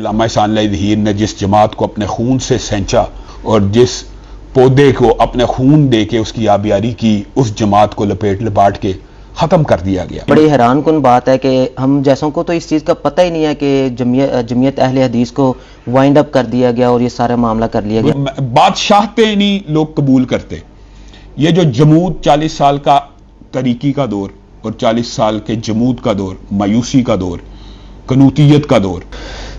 علامہ احسان اللہ ظہیر نے جس جماعت کو اپنے خون سے سینچا اور جس پودے کو اپنے خون دے کے اس کی آبیاری کی، اس جماعت کو لپاٹ کے ختم کر دیا گیا۔ بڑی حیران کن بات ہے کہ ہم جیسوں کو تو اس چیز کا پتہ ہی نہیں ہے کہ جمعیت اہل حدیث کو وائنڈ اپ کر دیا گیا اور یہ سارا معاملہ کر لیا گیا۔ بادشاہتیں نہیں لوگ قبول کرتے۔ یہ جو جمود 40 سال کا طریقی کا دور اور 40 سال کے جمود کا دور، مایوسی کا دور، قنوطیت کا دور۔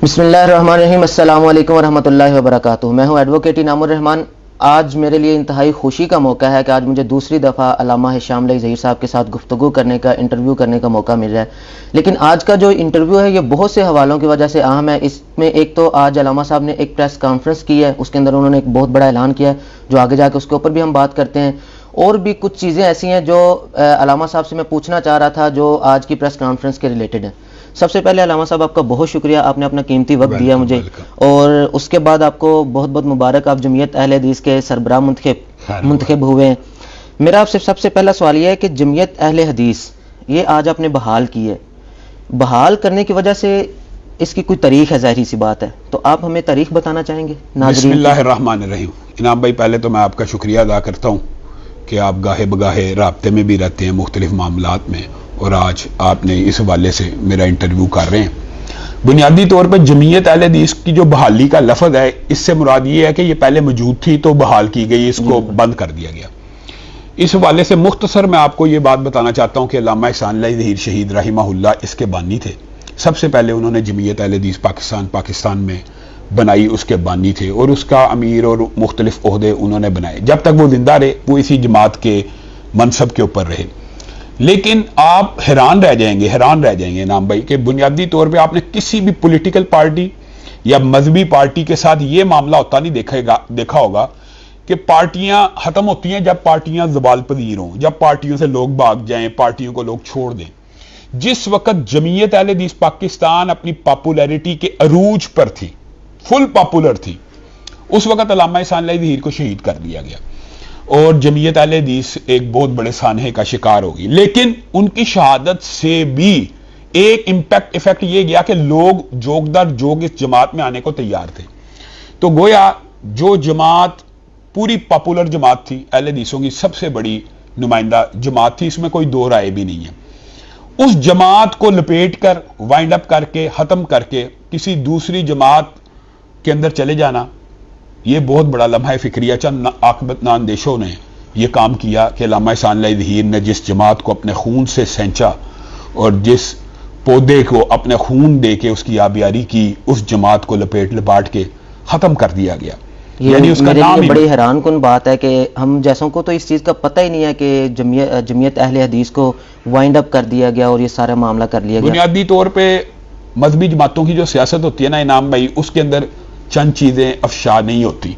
بسم اللہ الرحمن الرحیم، السلام علیکم ورحمۃ اللہ وبرکاتہ۔ میں ہوں ایڈوکیٹ انعام الرحمان۔ آج میرے لیے انتہائی خوشی کا موقع ہے کہ آج مجھے دوسری دفعہ علامہ احسان اللہ ظہیر صاحب کے ساتھ گفتگو کرنے کا، انٹرویو کرنے کا موقع مل رہا ہے۔ لیکن آج کا جو انٹرویو ہے یہ بہت سے حوالوں کی وجہ سے اہم ہے۔ اس میں ایک تو آج علامہ صاحب نے ایک پریس کانفرنس کی ہے، اس کے اندر انہوں نے ایک بہت بڑا اعلان کیا ہے جو آگے جا کے اس کے اوپر بھی ہم بات کرتے ہیں۔ اور بھی کچھ چیزیں ایسی ہیں جو علامہ صاحب سے میں پوچھنا چاہ رہا تھا جو آج کی پریس کانفرنس کے ریلیٹڈ ہیں۔ سب سے پہلے علامہ صاحب آپ کا بہت شکریہ، آپ نے اپنا قیمتی وقت دیا مجھے، اور اس کے بعد آپ کو بہت بہت مبارک، آپ جمعیت اہل حدیث کے سربراہ منتخب ہوئے ہیں۔ میرا آپ سے سب سے پہلا سوال یہ ہے کہ جمعیت اہل حدیث یہ آج آپ نے بحال کی ہے، بحال کرنے کی وجہ سے اس کی کوئی تاریخ ہے، ظاہری سی بات ہے، تو آپ ہمیں تاریخ بتانا چاہیں گے بسم اللہ الرحمن الرحیم۔ انعام بھائی، پہلے تو میں آپ کا شکریہ ادا کرتا ہوں کہ آپ گاہے بگاہے رابطے میں بھی رہتے ہیں مختلف معاملات میں، اور آج آپ نے اس حوالے سے میرا انٹرویو کر رہے ہیں۔ بنیادی طور پہ جمعیت اہل حدیث کی جو بحالی کا لفظ ہے، اس سے مراد یہ ہے کہ یہ پہلے موجود تھی تو بحال کی گئی، اس کو بند کر دیا گیا۔ اس حوالے سے مختصر میں آپ کو یہ بات بتانا چاہتا ہوں کہ علامہ احسان اللہ ظہیر شہید رحمہ اللہ اس کے بانی تھے۔ سب سے پہلے انہوں نے جمعیت اہل حدیث پاکستان میں بنائی، اس کے بانی تھے، اور اس کا امیر اور مختلف عہدے انہوں نے بنائے۔ جب تک وہ زندہ رہے وہ اسی جماعت کے منصب کے اوپر رہے۔ لیکن آپ حیران رہ جائیں گے انعام بھائی کہ بنیادی طور پہ آپ نے کسی بھی پولیٹیکل پارٹی یا مذہبی پارٹی کے ساتھ یہ معاملہ ہوتا نہیں دیکھا ہوگا کہ پارٹیاں ختم ہوتی ہیں جب پارٹیاں زوال پذیر ہوں، جب پارٹیوں سے لوگ بھاگ جائیں، پارٹیوں کو لوگ چھوڑ دیں۔ جس وقت جمعیت اہل حدیث پاکستان اپنی پاپولیرٹی کے عروج پر تھی، فل پاپولر تھی، اس وقت علامہ احسان اللہ ظہیر کو شہید کر دیا گیا اور جمعیت اہل حدیث ایک بہت بڑے سانحے کا شکار ہوگی۔ لیکن ان کی شہادت سے بھی ایک ایفیکٹ یہ گیا کہ لوگ جوگ در جوگ اس جماعت میں آنے کو تیار تھے۔ تو گویا جو جماعت پوری پاپولر جماعت تھی، اہل حدیثوں کی سب سے بڑی نمائندہ جماعت تھی، اس میں کوئی دو رائے بھی نہیں ہے، اس جماعت کو لپیٹ کر، وائنڈ اپ کر کے، ختم کر کے کسی دوسری جماعت کے اندر چلے جانا، یہ بہت بڑا لمحہ فکریہ چند عاقبت ناندیشوں نے یہ کام کیا کہ علامہ احسان اللہ ظہیر نے جس جماعت کو اپنے خون سے سینچا اور جس پودے کو اپنے خون دے کے اس کی آبیاری کی، اس جماعت کو لپاٹ کے ختم کر دیا گیا۔ یعنی اس کا نام ہی بڑی حیران کن بات ہے کہ ہم جیسوں کو تو اس چیز کا پتہ ہی نہیں ہے کہ جمعیت اہل حدیث کو وائنڈ اپ کر دیا گیا اور یہ سارا معاملہ کر لیا گیا۔ بنیادی طور پہ مذہبی جماعتوں کی جو سیاست ہوتی ہے نا انعام بھائی، اس کے اندر چند چیزیں افشا نہیں ہوتی،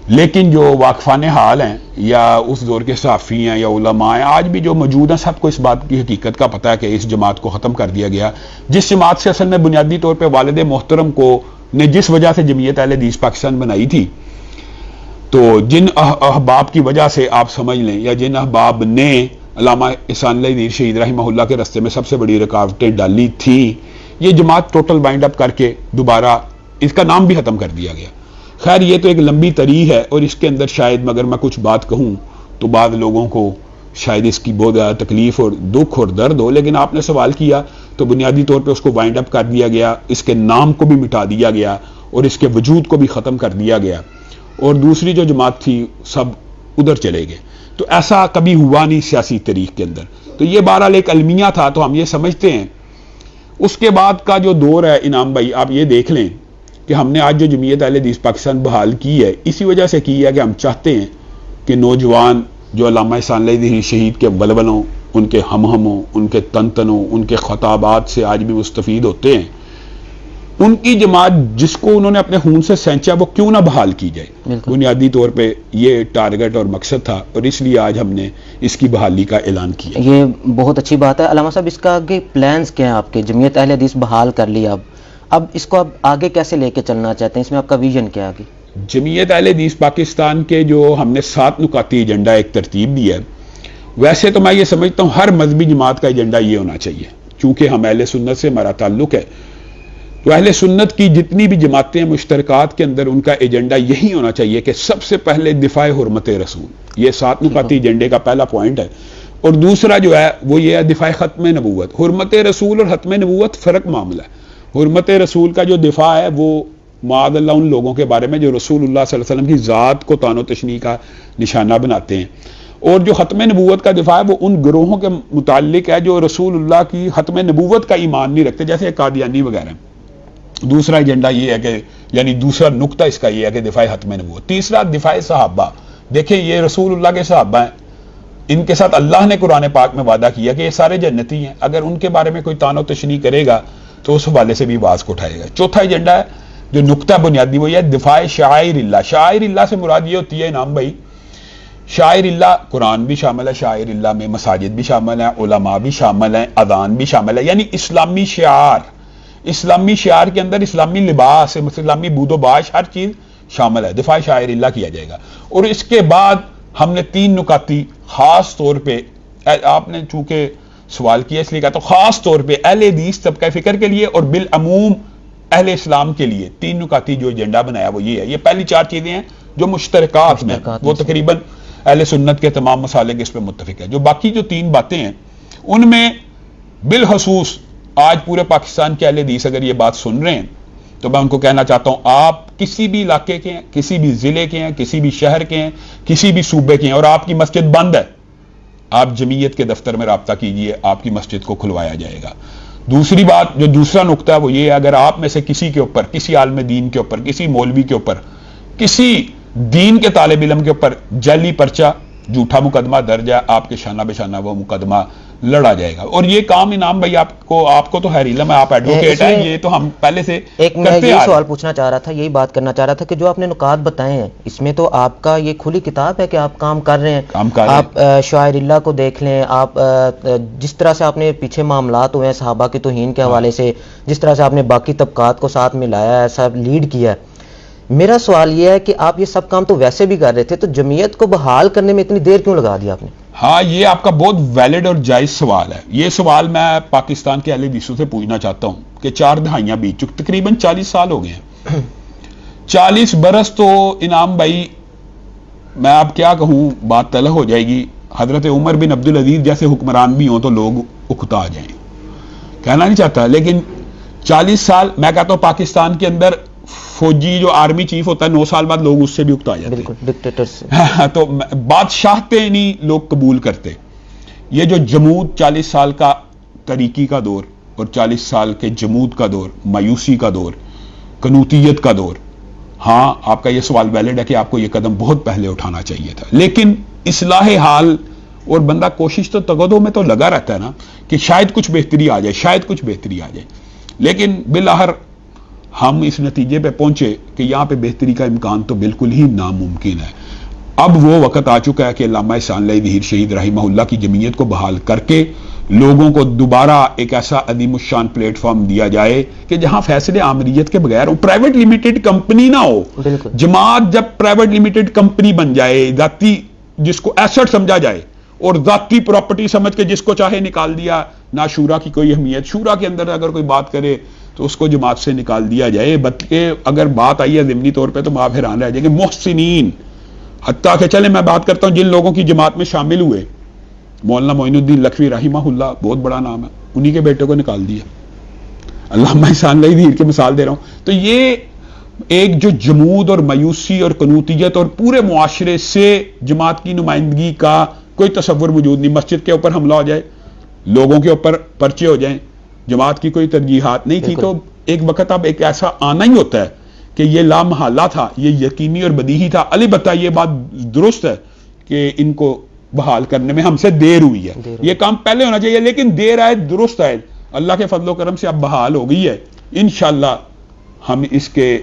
لیکن جو واقفان حال ہیں یا اس دور کے صحافی ہیں یا علماء ہیں آج بھی جو موجود ہیں، سب کو اس بات کی حقیقت کا پتہ ہے کہ اس جماعت کو ختم کر دیا گیا، جس جماعت سے اصل میں بنیادی طور پہ والد محترم کو نے جس وجہ سے جمعیت اہل حدیث پاکستان بنائی تھی۔ تو جن احباب کی وجہ سے آپ سمجھ لیں، یا جن احباب نے علامہ احسان اللہ ظہیر شہید رحمہ اللہ کے راستے میں سب سے بڑی رکاوٹیں ڈالی تھیں، یہ جماعت ٹوٹل وائنڈ اپ کر کے دوبارہ اس کا نام بھی ختم کر دیا گیا۔ خیر یہ تو ایک لمبی تاریخ ہے، اور اس کے اندر شاید مگر میں کچھ بات کہوں تو بعض لوگوں کو شاید اس کی بہت زیادہ تکلیف اور دکھ اور درد ہو، لیکن آپ نے سوال کیا تو بنیادی طور پہ اس کو وائنڈ اپ کر دیا گیا، اس کے نام کو بھی مٹا دیا گیا اور اس کے وجود کو بھی ختم کر دیا گیا، اور دوسری جو جماعت تھی سب ادھر چلے گئے۔ تو ایسا کبھی ہوا نہیں سیاسی تاریخ کے اندر، تو یہ بہرحال ایک المیہ تھا، تو ہم یہ سمجھتے ہیں۔ اس کے بعد کا جو دور ہے انعام بھائی، آپ یہ دیکھ لیں کہ ہم نے آج جو جمعیت اہل حدیث پاکستان بحال کی ہے، اسی وجہ سے کی ہے کہ ہم چاہتے ہیں کہ نوجوان جو علامہ احسان اللہ ظہیر شہید کے ولولوں، ان کے ہمہموں، ان کے تنتنوں، ان کے خطابات سے آج بھی مستفید ہوتے ہیں، ان کی جماعت جس کو انہوں نے اپنے خون سے سینچا وہ کیوں نہ بحال کی جائے۔ بنیادی طور پہ یہ ٹارگٹ اور مقصد تھا، اور اس لیے آج ہم نے اس کی بحالی کا اعلان کیا۔ یہ بہت اچھی بات ہے علامہ صاحب۔ اس کا آگے پلانز کیا ہیں آپ کے؟ جمعیت اہل حدیث بحال کر لیا، اب اس کو آگے کیسے لے کے چلنا چاہتے ہیں؟ اس میں آپ کا ویژن کیا ہے؟ جمعیت اہل حدیث پاکستان کے جو ہم نے 7 نکاتی ایجنڈا ایک ترتیب دی ہے، ویسے تو میں یہ سمجھتا ہوں ہر مذہبی جماعت کا ایجنڈا یہ ہونا چاہیے، چونکہ ہم اہل سنت سے ہمارا تعلق ہے، تو اہل سنت کی جتنی بھی جماعتیں مشترکات کے اندر ان کا ایجنڈا یہی ہونا چاہیے کہ سب سے پہلے دفاع حرمت رسول، یہ 7 نکاتی ایجنڈے کا پہلا پوائنٹ ہے، اور دوسرا جو ہے وہ یہ ہے دفاع ختم نبوت۔ حرمت رسول اور ختم نبوت فرق معاملہ ہے۔ حرمت رسول کا جو دفاع ہے وہ معاذ اللہ ان لوگوں کے بارے میں جو رسول اللہ صلی اللہ علیہ وسلم کی ذات کو طعن و تشنیع کا نشانہ بناتے ہیں، اور جو ختم نبوت کا دفاع ہے وہ ان گروہوں کے متعلق ہے جو رسول اللہ کی ختم نبوت کا ایمان نہیں رکھتے، جیسے قادیانی وغیرہ۔ دوسرا ایجنڈا یہ ہے کہ یعنی دوسرا نقطہ اس کا یہ ہے کہ دفاع ختم نبوت۔ تیسرا دفاع صحابہ۔ دیکھیں یہ رسول اللہ کے صحابہ ہیں، ان کے ساتھ اللہ نے قرآن پاک میں وعدہ کیا کہ یہ سارے جنتی ہیں، اگر ان کے بارے میں کوئی طعن و تشنیع کرے گا تو اس حوالے سے بھی آواز کو اٹھائے گا۔ چوتھا ایجنڈا ہے جو نقطہ بنیادی وہ یہ ہے دفاع شعائر اللہ۔ شعائر اللہ سے مراد یہ ہوتی ہے انعام بھائی، شاعر اللہ قرآن بھی شامل ہے، شاعر اللہ میں مساجد بھی شامل ہیں، علماء بھی شامل ہیں، اذان بھی شامل ہے، یعنی اسلامی شعار۔ اسلامی شعار کے اندر اسلامی لباس، اسلامی بود و باش، ہر چیز شامل ہے۔ دفاع شاعر اللہ کیا جائے گا۔ اور اس کے بعد ہم نے 3 نکاتی خاص طور پہ، آپ نے چونکہ سوال کیا اس لیے کہا تو خاص طور پہ اہل حدیث طبقہ فکر کے لیے اور بالعموم اہل اسلام کے لیے 3 نکاتی جو ایجنڈا بنایا وہ یہ ہے۔ یہ پہلی 4 چیزیں ہیں جو مشترکات میں، وہ تقریباً اہل سنت کے تمام مسالک اس پہ متفق ہے۔ جو باقی جو 3 باتیں ہیں ان میں بالخصوص آج پورے پاکستان کے اہل حدیث اگر یہ بات سن رہے ہیں تو میں ان کو کہنا چاہتا ہوں، آپ کسی بھی علاقے کے ہیں، کسی بھی ضلع کے ہیں، کسی بھی شہر کے ہیں، کسی بھی صوبے کے ہیں اور آپ کی مسجد بند ہے، آپ جمعیت کے دفتر میں رابطہ کیجئے، آپ کی مسجد کو کھلوایا جائے گا۔ دوسری بات جو دوسرا نقطہ ہے وہ یہ ہے، اگر آپ میں سے کسی کے اوپر، کسی عالم دین کے اوپر، کسی مولوی کے اوپر، کسی دین کے طالب علم کے اوپر جعلی پرچہ، جھوٹا مقدمہ درج ہے، آپ کے شانہ بے شانہ وہ مقدمہ لڑا جائے گا۔ اور یہ کام انعام بھائی آپ کو تو خیر علم ہے، آپ ایڈوکیٹ ہیں، یہ تو ہم پہلے سے ایک میں یہی سوال پوچھنا چاہ رہا تھا، یہی بات کرنا چاہ رہا تھا کہ جو آپ نے نکات بتائے ہیں اس میں تو آپ کا یہ کھلی کتاب ہے کہ آپ کام کر رہے ہیں، آپ شاعر اللہ کو دیکھ لیں، آپ جس طرح سے آپ نے پیچھے معاملات ہوئے ہیں صحابہ کی توہین کے حوالے سے، جس طرح سے آپ نے باقی طبقات کو ساتھ ملایا ہے، سب لیڈ کیا ہے، میرا سوال یہ ہے کہ آپ یہ سب کام تو ویسے بھی کر رہے تھے، تو جمعیت کو بحال کرنے میں اتنی دیر کیوں لگا دیا آپ نے؟ ہاں یہ آپ کا بہت ویلڈ اور جائز سوال ہے۔ یہ سوال میں پاکستان کے اہل حدیثوں سے پوچھنا چاہتا ہوں کہ 4 دہائیاں بیت چکی، تقریباً 40 سال ہو گئے ہیں۔ 40 برس تو انعام بھائی میں آپ کیا کہوں، بات طلح ہو جائے گی، حضرت عمر بن عبدالعزیز جیسے حکمران بھی ہوں تو لوگ اکتا جائیں، کہنا نہیں چاہتا، لیکن 40 سال میں کہتا ہوں پاکستان کے اندر فوجی جو آرمی چیف ہوتا ہے 9 سال بعد لوگ اس سے بھی اکتا جاتے ہیں، ڈکٹیٹر سے تو بادشاہتے نہیں لوگ قبول کرتے۔ یہ جو جمود 40 سال کا طریقی کا دور اور 40 سال کے جمود کا دور، مایوسی کا دور، قنوطیت کا دور، ہاں آپ کا یہ سوال ویلڈ ہے کہ آپ کو یہ قدم بہت پہلے اٹھانا چاہیے تھا، لیکن اصلاح حال اور بندہ کوشش تو تقدم میں تو لگا رہتا ہے نا کہ شاید کچھ بہتری آ جائے، شاید کچھ بہتری آ جائے، لیکن بالآخر ہم اس نتیجے پہ پہنچے کہ یہاں پہ بہتری کا امکان تو بالکل ہی ناممکن ہے۔ اب وہ وقت آ چکا ہے کہ علامہ احسان اللہ ظہیر شہید رحمہ اللہ کی جمعیت کو بحال کر کے لوگوں کو دوبارہ ایک ایسا عظیم الشان پلیٹ فارم دیا جائے کہ جہاں فیصلے آمریت کے بغیر ہو، پرائیویٹ لمیٹڈ کمپنی نہ ہو۔ جماعت جب پرائیویٹ لمیٹڈ کمپنی بن جائے، ذاتی جس کو ایسٹ سمجھا جائے اور ذاتی پراپرٹی سمجھ کے جس کو چاہے نکال دیا، نہ شورا کی کوئی اہمیت، شورا کے اندر اگر کوئی بات کرے تو اس کو جماعت سے نکال دیا جائے، بلکہ اگر بات آئی ہے ضمنی طور پہ تو آپ حیران رہ جائیں گے، محسنین، حتیٰ کہ چلے میں بات کرتا ہوں جن لوگوں کی جماعت میں شامل ہوئے، مولانا معین الدین لکھوی رحمہ اللہ بہت بڑا نام ہے، انہی کے بیٹے کو نکال دیا، علامہ احسان اللہ ظہیر کی مثال دے رہا ہوں۔ تو یہ ایک جو جمود اور مایوسی اور قنوطیت اور پورے معاشرے سے جماعت کی نمائندگی کا کوئی تصور وجود نہیں، مسجد کے اوپر حملہ ہو جائے، لوگوں کے اوپر پرچے ہو جائیں، جماعت کی کوئی ترجیحات نہیں تھی، تو ایک وقت اب ایک ایسا آنا ہی ہوتا ہے کہ یہ لامحالہ تھا، یہ یقینی اور بدیہی تھا۔ البتہ یہ بات درست ہے کہ ان کو بحال کرنے میں ہم سے دیر ہوئی ہے، یہ کام پہلے ہونا چاہیے، لیکن دیر آئے درست آئے، اللہ کے فضل و کرم سے اب بحال ہو گئی ہے، انشاءاللہ ہم اس کے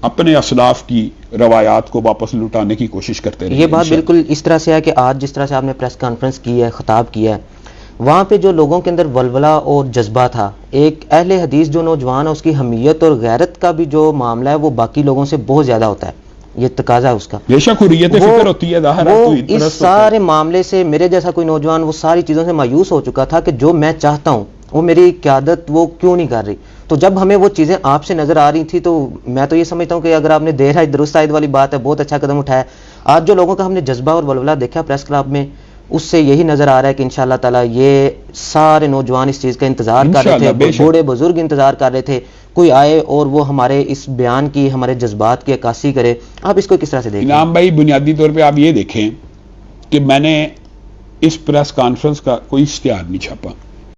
اپنے اسلاف کی روایات کو واپس لٹانے کی کوشش کرتے رہیں۔ یہ بات بالکل اس طرح سے ہے کہ آج جس طرح سے آپ نے پریس کانفرنس کی ہے، خطاب کیا ہے، وہاں پہ جو لوگوں کے اندر ولولہ اور جذبہ تھا، ایک اہل حدیث جو نوجوان ہے اس کی حمیت اور غیرت کا بھی جو معاملہ ہے وہ باقی لوگوں سے بہت زیادہ ہوتا ہے، یہ تقاضا ہے اس کا. بے شک حریت فکر ہوتی ہے ظاہر ہے. وہ اس سارے معاملے سے میرے جیسا کوئی نوجوان وہ ساری چیزوں سے مایوس ہو چکا تھا کہ جو میں چاہتا ہوں وہ میری قیادت وہ کیوں نہیں کر رہی. تو جب ہمیں وہ چیزیں آپ سے نظر آ رہی تھی تو میں تو یہ سمجھتا ہوں کہ اگر آپ نے دیر آئی درست آئید والی بات ہے, بہت اچھا قدم اٹھایا. آج جو لوگوں کا ہم نے جذبہ اور ولولہ دیکھا پریس کلب میں, اس سے یہی نظر آ رہا ہے کہ انشاءاللہ تعالیٰ یہ سارے نوجوان اس چیز کا انتظار کر رہے تھے, بوڑھے بزرگ انتظار کر رہے تھے کوئی آئے اور وہ ہمارے اس بیان کی, ہمارے جذبات کی عکاسی کرے. آپ اس کو کس طرح سے دیکھیں؟ انعام بھائی, بنیادی طور پہ آپ یہ دیکھیں کہ میں نے اس پریس کانفرنس کا کوئی اشتہار نہیں چھاپا.